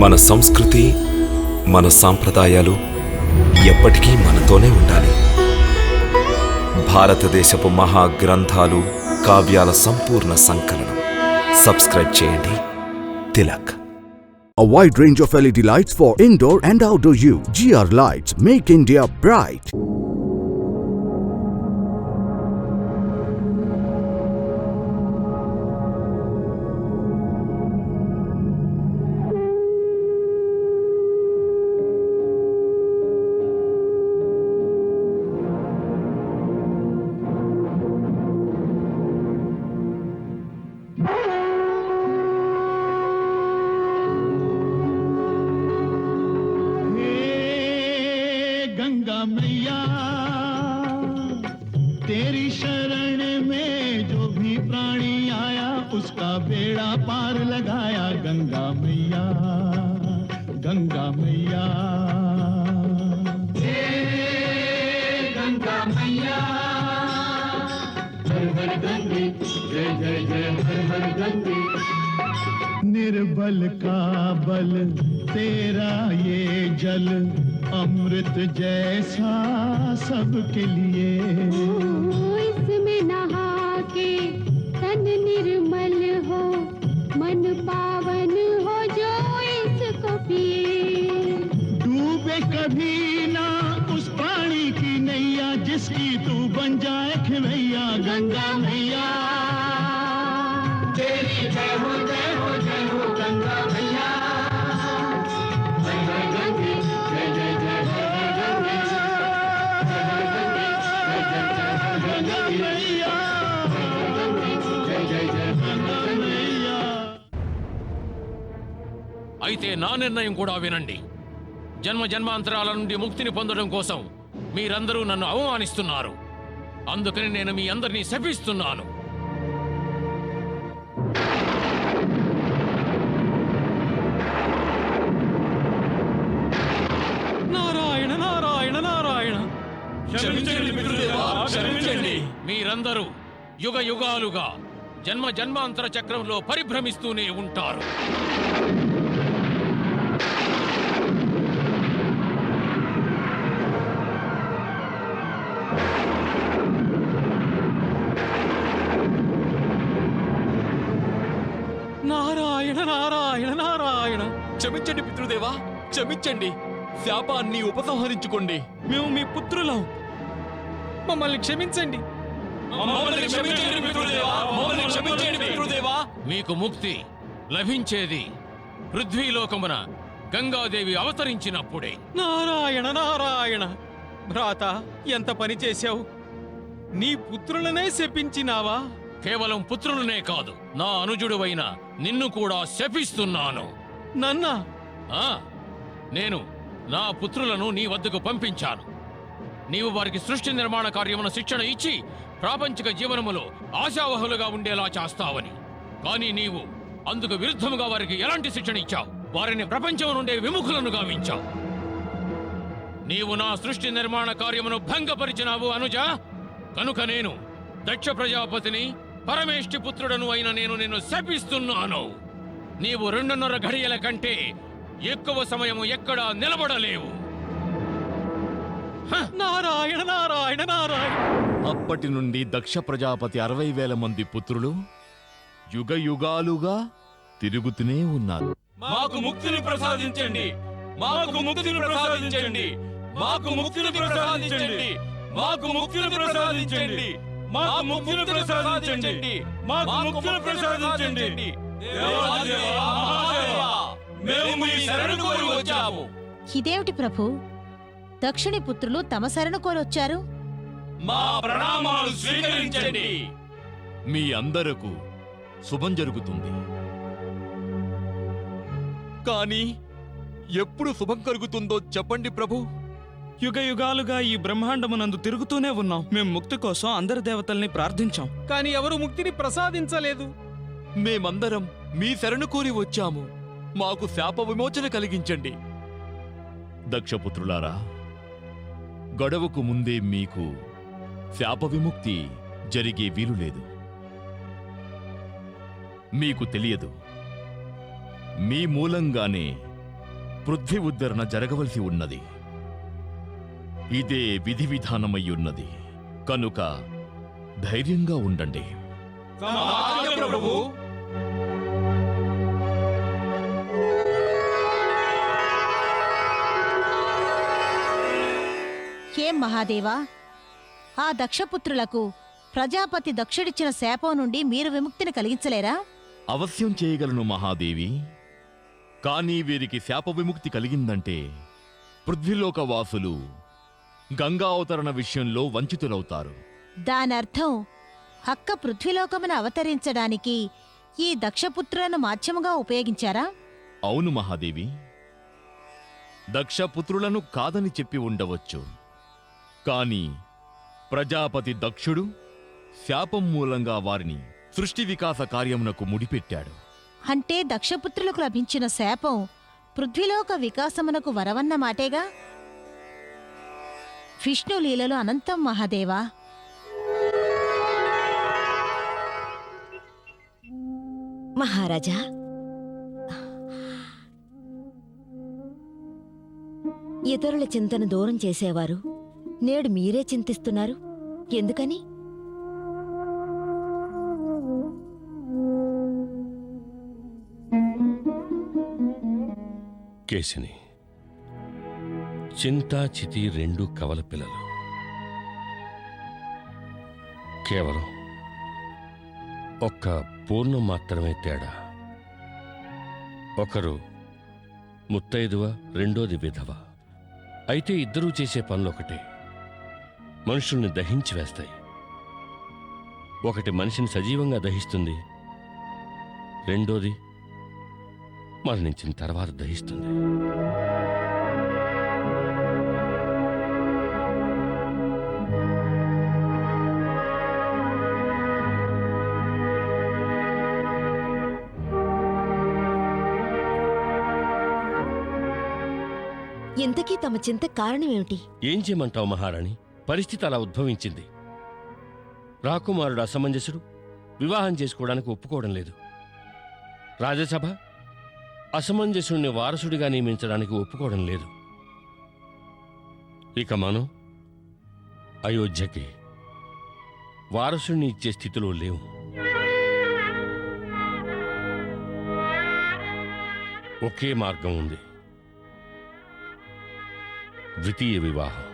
మన సంస్కృతి, మన సాంప్రదాయాలు ఎప్పటికీ మనతోనే ఉండాలి. భారతదేశపు మహా గ్రంథాలు, కావ్యాల సంపూర్ణ సంకలనం. సబ్స్క్రైబ్ చేయండి. Tilak. A wide range of LED lights for indoor and outdoor use. GR Lights make India bright. Ganga मैया तेरी शरण में जो भी प्राणी आया उसका बेड़ा पार लगाया. गंगा मैया, गंगा मैया, गंगा मैया, हर हर गंगे, जय जय जय हर हर गंगे. निर्बल का बल तेरा ये जल, अमृत जैसा सबके लिए. इसमें नहा के तन निर्मल हो, मन पावन हो जो इसको पिए. डूबे कभी ना उस पानी की नैया जिसकी तू बन जाए खिवैया. गंगा मैया तेरी जय हो जय हो जय हो. गंगा मैया हर हर गंगे, जय जय जय हर हर गंगे, हर हर गंगे, जय जय जय हर हर गंगे, हर हर गंगे, जय जय जय हर हर मैया. అయితే నా నిర్ణయం కూడా వినండి. జన్మ జన్మాంతరాల నుండి ముక్తిని పొందడం కోసం మీరందరూ నన్ను అవమానిస్తున్నారు. అందుకని నేను మీ అందరినీ శపిస్తున్నాను. నారాయణ నారాయణ నారాయణ, క్షమించండి పితృదేవా, క్షమించండి. మీరందరూ యుగ యుగాలుగా జన్మ జన్మాంతర చక్రంలో పరిభ్రమిస్తూనే ఉంటారు. నారాయణ నారాయణ నారాయణ, క్షమించండి పితృదేవా, క్షమించండి. శాపాన్ని ఉపసంహరించుకోండి. మేము మీ పుత్రులం. మమ్మల్ని క్షమించండి. మమ్మల్ని క్షమించండి పితృదేవా, మమ్మల్ని క్షమించండి పితృదేవా. మీకు ముక్తి లభించేది పృథ్వీలోకమున గంగాదేవి అవతరించినప్పుడే. నారాయణ నారాయణ, భ్రాత ఎంత పని చేశావు. నీ పుత్రులనే శపించినావా? కేవలం పుత్రులనే కాదు, నా అనుజుడువైన నిన్ను కూడా శపిస్తున్నాను. నన్నా? నేను నా పుత్రులను నీ వద్దకు పంపించాను. నీవు వారికి సృష్టి నిర్మాణ కార్యమును శిక్షణ ఇచ్చి ప్రాపంచిక జీవనములో ఆశావహులుగా ఉండేలా చేస్తావని. కానీ నీవు అందుకు విరుద్ధముగా వారికి ఎలాంటి శిక్షణ ఇచ్చావు? వారిని ప్రపంచం నుండే విముఖులను గావించావు. నీవు నా సృష్టి నిర్మాణ కార్యమును భంగపరిచినావు అనుజ. కనుక నేను దక్ష ప్రజాపతిని, పరమేష్టి పుత్రుడను అయిన నేను నిన్ను శపిస్తున్నాను. నీవు 2.5 ఘడియల కంటే ఎక్కువ సమయము ఎక్కడా నిలబడలేవు. నారాయణ నారాయణ నారాయణ. అప్పటి నుండి దక్ష ప్రజాపతి 60,000 మంది పుత్రులు యుగ యుగాలుగా తిరుగుతూనే ఉన్నారు. మాకు ముక్తిని ప్రసాదించండి, మాకు ముక్తిని ప్రసాదించండి, మాకు ముక్తిని ప్రసాదించండి, మాకు ముక్తిని ప్రసాదించండి, మాకు ముక్తిని ప్రసాదించండి, మాకు ముక్తిని ప్రసాదించండి. దేవాదేవా, మహాదేవా, మేము మీ శరణు కోరి వచ్చాము. ఇదేమిటి ప్రభు, దక్షిణి పుత్రులు తమ శరణు కోరొచ్చారు? మా ప్రణామాలు స్వీకరించండి. మీ అందరకు శుభం జరుగుతుంది. కానీ ఎప్పుడు శుభం కలుగుతుందో చెప్పండి ప్రభు. యుగ యుగాలుగా ఈ బ్రహ్మాండమునందు తిరుగుతూనే ఉన్నాం. మేం ముక్తి కోసం అందరి దేవతల్ని ప్రార్థించాం, కానీ ఎవరు ముక్తిని ప్రసాదించలేదు. మేమందరం మీ శరణు కోరి వచ్చాము. మాకు శాప విమోచన కలిగించండి. దక్షపుత్రులారా, గడువుకు ముందే మీకు శాప విముక్తి జరిగే వీలు లేదు. మీకు తెలియదు, మీ మూలంగానే పృథ్వీ ఉద్ధరణ జరగవలసి ఉన్నది. ఇదే విధి విధానమయ్యున్నది. కనుక ధైర్యంగా ఉండండి. ప్రభు ఏం మహాదేవా, ఆ దక్షపుత్రులకు ప్రజాపతి దక్షుడిచ్చిన శాపం నుండి మీరు విముక్తిని కలిగించలేరా? అవశ్యం చేయగలను మహాదేవి. కానీ వీరికి శాప విముక్తి కలిగిందంటే పృథ్వీలోక వాసులు గంగా అవతరణ విషయంలో వంచితులవుతారు. దానర్థం అక్క పృథ్వీలోకమున అవతరించడానికి ఈ దక్షపుత్రులను మాధ్యముగా ఉపయోగించారా? అవును మహాదేవి. దక్షపుత్రులను కాదని చెప్పి ఉండవచ్చు. కాని ప్రజాపతి దక్షుడు శాపం మూలంగా వారిని సృష్టి వికాస కార్యమునకు ముడిపెట్టాడు. అంటే దక్షపుత్రులకు లభించిన శాపం పృథ్వీలోక వికాసమునకు వరవన్న మాటేగా? విష్ణు లీలలు అనంతం మహాదేవా. మహారాజా, ఇతరుల చింతను దూరం చేసేవారు నేడు మీరే చింతిస్తున్నారు, ఎందుకని? కేశిని, చింతా చితి రెండు కవల పిల్లలు. కేవలం ఒక్క పూర్ణం మాత్రమే తేడా. ఒకరు ముత్తైదువ, రెండోది విధవ. అయితే ఇద్దరూ చేసే పనులొకటే, మనుషుల్ని దహించి వేస్తాయి. ఒకటి మనిషిని సజీవంగా దహిస్తుంది, రెండోది మరణించిన తర్వాత దహిస్తుంది. ఇంతకీ తమ చింత కారణమేమిటి? ఏం చేయమంటావు మహారాణి? పరిస్థితి అలా ఉద్భవించింది. రాకుమారుడు అసమంజసుడు, వివాహం చేసుకోవడానికి ఒప్పుకోవడం లేదు. రాజసభ అసమంజసుడిని వారసుడిగా నియమించడానికి ఒప్పుకోవడం లేదు. ఇక మనం అయోధ్యకి వారసుడిని ఇచ్చే స్థితిలో లేవు. ఒకే మార్గం ఉంది, ద్వితీయ వివాహం.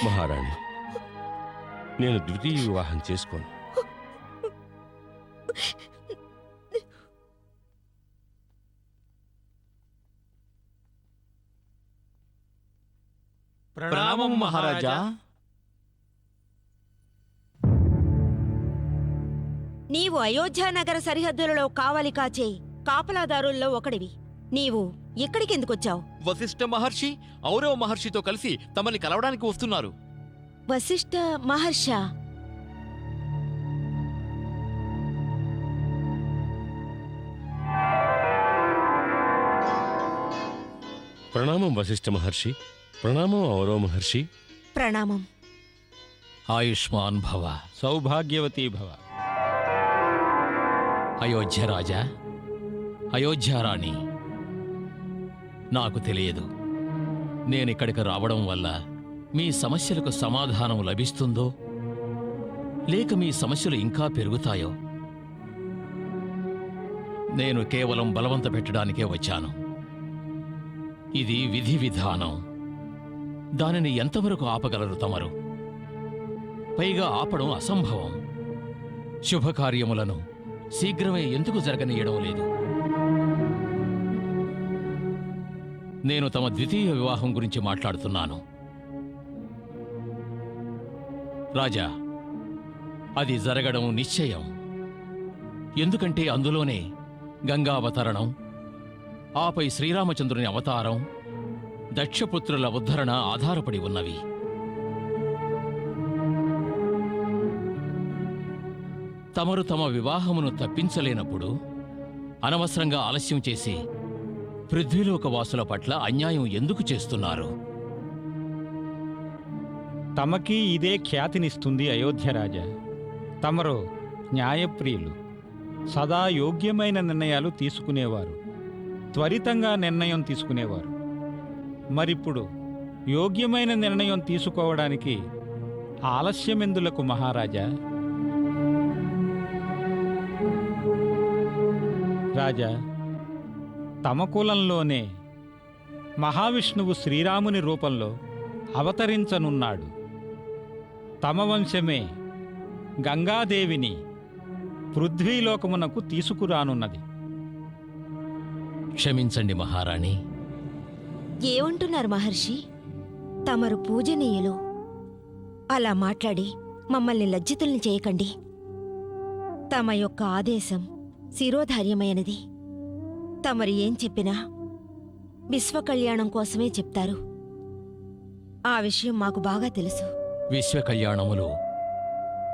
మహారాణి, నేను ద్వితీయ వివాహం చేసుకోను. ప్రణామం మహారాజా. నీవు అయోధ్యానగర సరిహద్దులలో కావలి కాచే కాపలాదారుల్లో ఒకడివి. నీవు ఇక్కడికెందుకొచ్చావు? వశిష్ఠ మహర్షి ఔరవ మహర్షితో కలిసి తమని కలవడానికి వస్తున్నారు. వశిష్ఠ మహర్షా? ప్రణామం వశిష్ఠ మహర్షి. ప్రణామం ఔరవ మహర్షి. ప్రణామం. ఆయుష్మాన్ భవ, సౌభాగ్యవతీ భవ. అయోధ్య రాజా, అయోధ్యారాణి, నాకు తెలియదు నేనిక్కడికి రావడం వల్ల మీ సమస్యలకు సమాధానం లభిస్తుందో లేక మీ సమస్యలు ఇంకా పెరుగుతాయో. నేను కేవలం బలవంత పెట్టడానికే వచ్చాను. ఇది విధి విధానం. దానిని ఎంతవరకు ఆపగలరు తమరు? పైగా ఆపడం అసంభవం. శుభకార్యములను శీఘ్రమే ఎందుకు జరగనీయడం లేదు? నేను తమ ద్వితీయ వివాహం గురించి మాట్లాడుతున్నాను. రాజా, అది జరగడం నిశ్చయం. ఎందుకంటే అందులోనే గంగావతరణం, ఆపై శ్రీరామచంద్రుని అవతారం, దక్షపుత్రుల ఉద్ధరణ ఆధారపడి ఉన్నవి. తమరు తమ వివాహమును తప్పించలేనప్పుడు అనవసరంగా ఆలస్యం చేసి పృథ్వీలోక వాసుల పట్ల అన్యాయం ఎందుకు చేస్తున్నారు? తమకి ఇదే ఖ్యాతినిస్తుంది అయోధ్యరాజా. తమరు న్యాయప్రియులు, సదా యోగ్యమైన నిర్ణయాలు తీసుకునేవారు, త్వరితంగా నిర్ణయం తీసుకునేవారు. మరిప్పుడు యోగ్యమైన నిర్ణయం తీసుకోవడానికి ఆలస్యమెందులకు మహారాజా? రాజా, తమ కులంలోనే మహావిష్ణువు శ్రీరాముని రూపంలో అవతరించనున్నాడు. తమ వంశమే గంగాదేవిని పృథ్వీలోకమునకు తీసుకురానున్నది. క్షమించండి మహారాణి. ఏమంటున్నారు మహర్షి? తమరు పూజనీయులు. అలా మాట్లాడి మమ్మల్ని లజ్జితుల్ని చేయకండి. తమ యొక్క ఆదేశం శిరోధార్యమైనది. తమరు ఏం చెప్పినా విశ్వకళ్యాణం కోసమే చెప్తారు. ఆ విషయం మాకు బాగా తెలుసు. విశ్వ కళ్యాణములో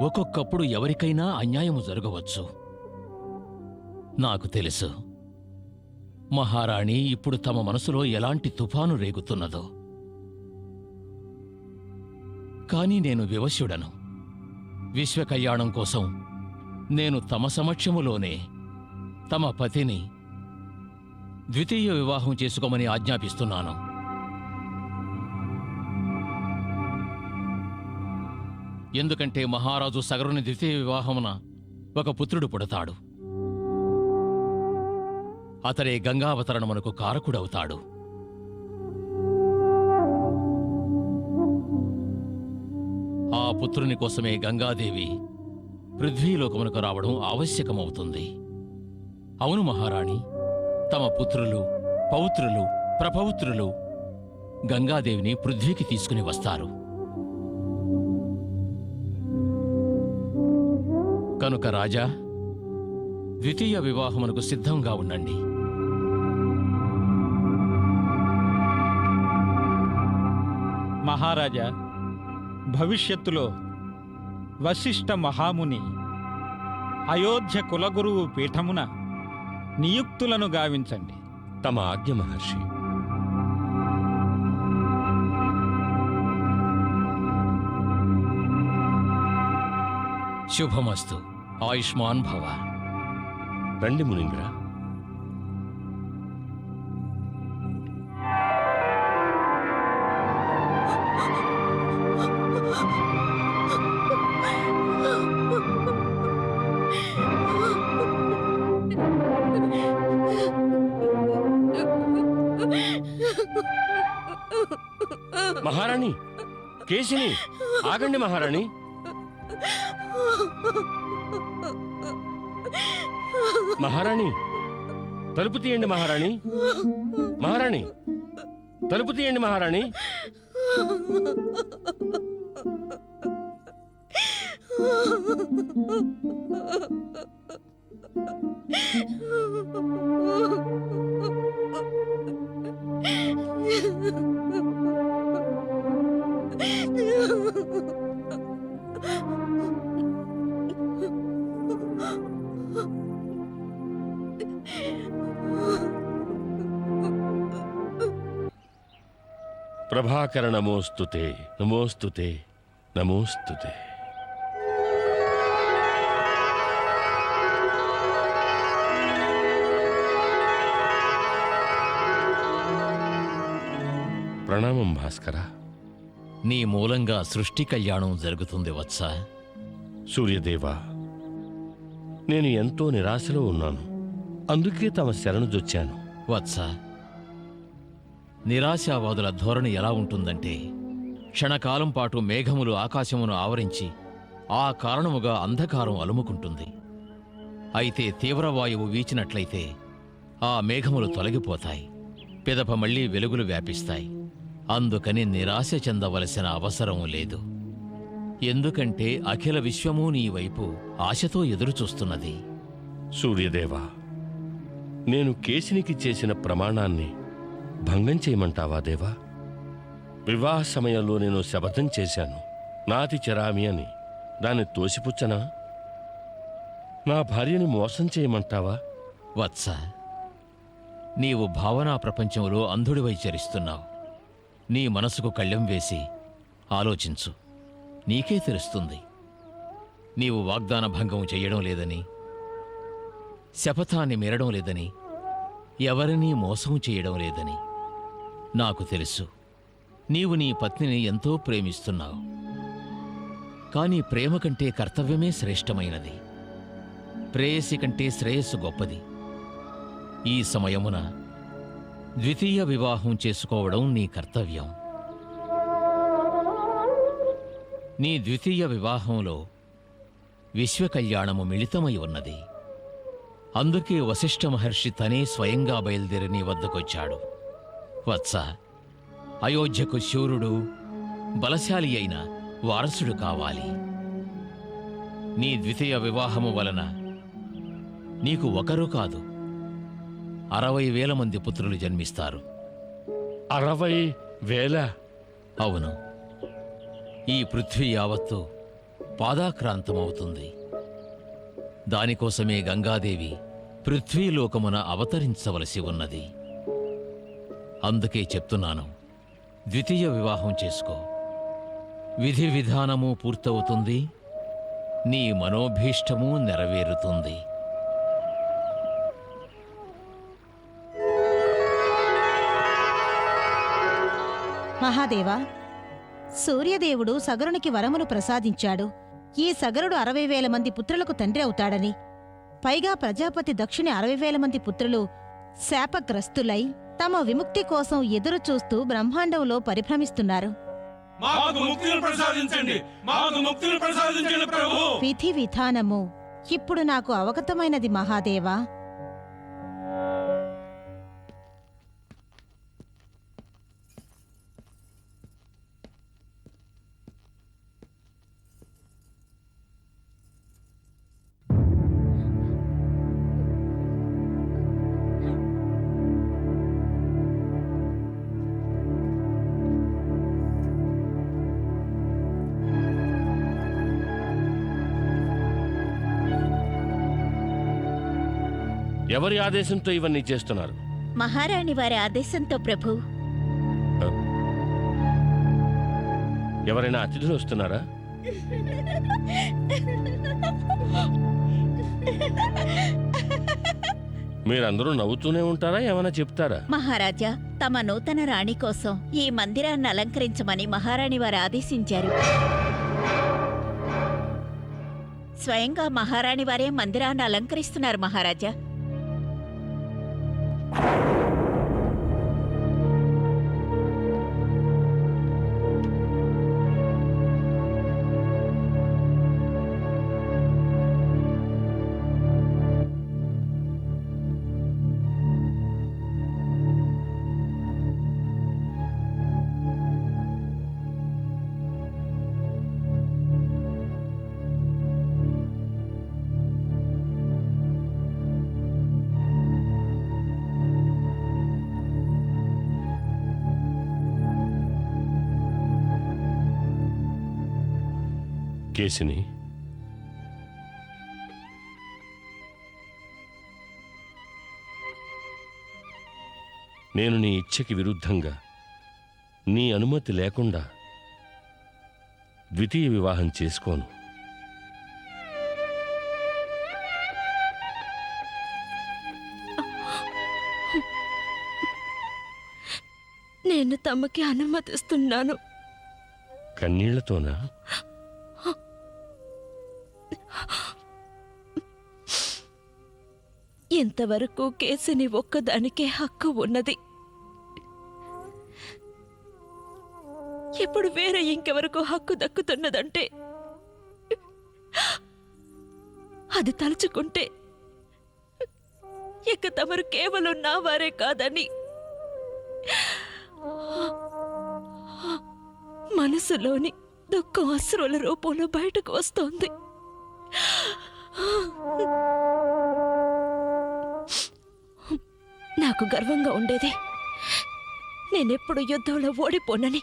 ఒక్కొక్కప్పుడు ఎవరికైనా అన్యాయము జరగవచ్చు. నాకు తెలుసు మహారాణి ఇప్పుడు తమ మనసులో ఎలాంటి తుఫాను రేగుతున్నదో. కాని నేను వివశ్యుడను. విశ్వ కళ్యాణం కోసం నేను తమ సమక్షములోనే తమ పతిని ద్వితీయ వివాహం చేసుకోమని ఆజ్ఞాపిస్తున్నాను. ఎందుకంటే మహారాజు సగరుని ద్వితీయ వివాహమున ఒక పుత్రుడు పుడతాడు. అతడే గంగావతరణమునకు కారకుడవుతాడు. ఆ పుత్రుని కోసమే గంగాదేవి పృథ్వీలోకమునకు రావడం ఆవశ్యకమవుతుంది. అవును మహారాణి, తమ పుత్రులు, పౌత్రులు, ప్రపౌత్రులు గంగాదేవిని పృథ్వీకి తీసుకుని వస్తారు. కనుక రాజా, ద్వితీయ వివాహమునకు సిద్ధంగా ఉండండి. మహారాజా, భవిష్యత్తులో వశిష్ఠ మహాముని అయోధ్య కులగురువు పీఠమున నియుక్తులను గావించండి. తమ ఆజ్ఞ మహర్షి. శుభమస్తు. ఆయుష్మాన్ భవ. రండి మునీంద్ర. మహారాణి, కేశిని, ఆగండి మహారాణి. మహారాణి, తలుపు తీయండి మహారాణి. మహారాణి, తలుపు తీయండి మహారాణి. ప్రభాకర నమోస్తుతే, నమోస్తుతే, నమోస్తుతే. ప్రణామం భాస్కర. నీ మూలంగా సృష్టి కళ్యాణం జరుగుతుంది వత్సా. సూర్యదేవా, నేను ఎంతో నిరాశలో ఉన్నాను. అందుకే తమ శరణుజొచ్చాను. వత్స, నిరాశావాదుల ధోరణి ఎలా ఉంటుందంటే, క్షణకాలం పాటు మేఘములు ఆకాశమును ఆవరించి ఆ కారణముగా అంధకారం అలుముకుంటుంది. అయితే తీవ్రవాయువు వీచినట్లయితే ఆ మేఘములు తొలగిపోతాయి, పిదప మళ్లీ వెలుగులు వ్యాపిస్తాయి. అందుకని నిరాశ చెందవలసిన అవసరం లేదు. ఎందుకంటే అఖిల విశ్వమూ నీ వైపు ఆశతో ఎదురుచూస్తున్నది. సూర్యదేవా, నేను కేశినికి చేసిన ప్రమాణాన్ని భంగం చేయమంటావా దేవా? వివాహ సమయంలో నేను శపథం చేశాను, నాతి చెరామి అని. దాన్ని తోసిపుచ్చనా? నా భార్యని మోసం చేయమంటావా? వత్స, నీవు భావనా ప్రపంచంలో అంధుడివై చరిస్తున్నావు. నీ మనసుకు కళ్ళెం వేసి ఆలోచించు. నీకే తెలుస్తుంది. నీవు వాగ్దాన భంగం చెయ్యడం లేదని, శపథాన్ని మీరడం లేదని, ఎవరినీ మోసం చేయడం లేదని నాకు తెలుసు. నీవు నీ పత్నిని ఎంతో ప్రేమిస్తున్నావు. కానీ ప్రేమ కంటే కర్తవ్యమే శ్రేష్టమైనది. ప్రేయసి కంటే శ్రేయస్సు గొప్పది. ఈ సమయమున ద్వితీయ వివాహం చేసుకోవడం నీ కర్తవ్యం. నీ ద్వితీయ వివాహంలో విశ్వకళ్యాణము మిళితమై ఉన్నది. అందుకే వశిష్ఠ మహర్షి తనే స్వయంగా బయలుదేరి నీ వద్దకొచ్చాడు. వత్స, అయోధ్యకు శూరుడు, బలశాలి అయిన వారసుడు కావాలి. నీ ద్వితీయ వివాహము వలన నీకు ఒకరు కాదు 60,000 మంది పుత్రులు జన్మిస్తారు. 60,000? అవును. ఈ పృథ్వీ యావత్తు పాదాక్రాంతమవుతుంది. దానికోసమే గంగాదేవి పృథ్వీలోకమున అవతరించవలసి ఉన్నది. అందుకే చెప్తున్నాను, ద్వితీయ వివాహం చేసుకో. విధి విధానము పూర్తవుతుంది, నీ మనోభీష్టము నెరవేరుతుంది. మహాదేవా, సూర్యదేవుడు సగరునికి వరమును ప్రసాదించాడు. ఈ సగరుడు 60,000 మంది పుత్రులకు తండ్రి అవుతాడని, పైగా ప్రజాపతి దక్షుని 60,000 మంది పుత్రులు శాపగ్రస్తులై తమ విముక్తి కోసం ఎదురు చూస్తూ బ్రహ్మాండంలో పరిభ్రమిస్తున్నారు. మాకు ముక్తిని ప్రసాదించండి, మాకు ముక్తిని ప్రసాదించండి ప్రభు. విధి విధానము ఇప్పుడు నాకు అవగతమైనది మహాదేవా. ఎవరి ఆదేశంతో ఇవన్నీ చేస్తున్నారు? మహారాణి వారి ఆదేశంతో ప్రభు. ఎవరైనా అతిథులు వస్తున్నారా? మీరందరూ నవ్వుతూనే ఉంటారా, ఏమైనా చెప్తారా? మహారాజా, తమ నూతన రాణి కోసం ఈ మందిరాన్ని అలంకరించమని మహారాణి వారు ఆదేశించారు. స్వయంగా మహారాణి వారే మందిరాన్ని అలంకరిస్తున్నారు మహారాజా. కేసిని, నేను నీ ఇచ్ఛకి విరుద్ధంగా, నీ అనుమతి లేకుండా ద్వితీయ వివాహం చేసుకోను. నేను తమకి అనుమతిస్తున్నాను. కన్నీళ్లతోనా? ఇంతవరకు కేసుని ఒక్కదానికే హక్కు ఉన్నది. ఇప్పుడు వేరే ఇంకెవరకు హక్కు దక్కుతున్నదంటే అది తలుచుకుంటే ఇక తమరు కేవలం నా వారే కాదని మనసులోని దుఃఖం అశ్రుల రూపంలో బయటకు వస్తోంది. నాకు గర్వంగా ఉండేది నేనెప్పుడు యుద్ధంలో ఓడిపోనని.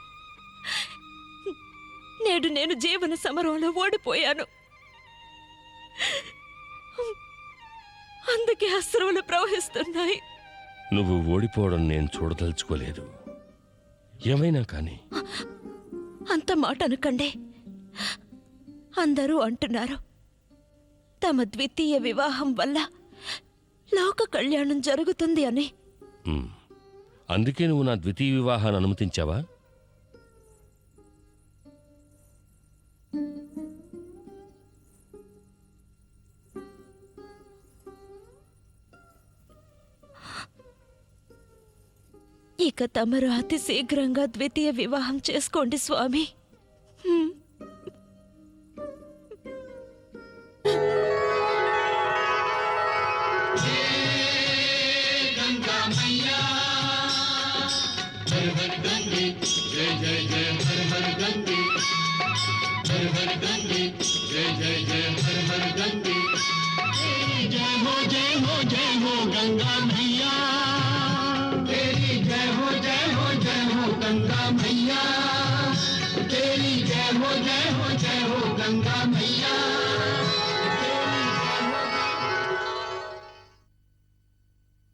నేడు నేను జీవన సమరంలో ఓడిపోయాను. అందుకే అశ్రువులు ప్రవహిస్తున్నాయి. నువ్వు ఓడిపోవడం నేను చూడదలుచుకోలేదు. ఏమైనా కానీ అంత మాట అనకండి. అందరూ అంటున్నారు తమ ద్వితీయ వివాహం వల్ల లోక కళ్యాణం జరుగుతుంది అని. అందుకే నువ్వు నా ద్వితీయ వివాహాన్ని అనుమతించావా? ఇక తమరు అతి శీఘ్రంగా ద్వితీయ వివాహం చేసుకోండి స్వామి. गंगा मैया हर हर गंगे जय जय जय हर हर गंगे हर हर गंगे जय जय जय हर हर गंगे जय हो जय हो जय हो गंगा मैया तेरी जय हो गंगा मैया तेरी जय हो गंगा मैया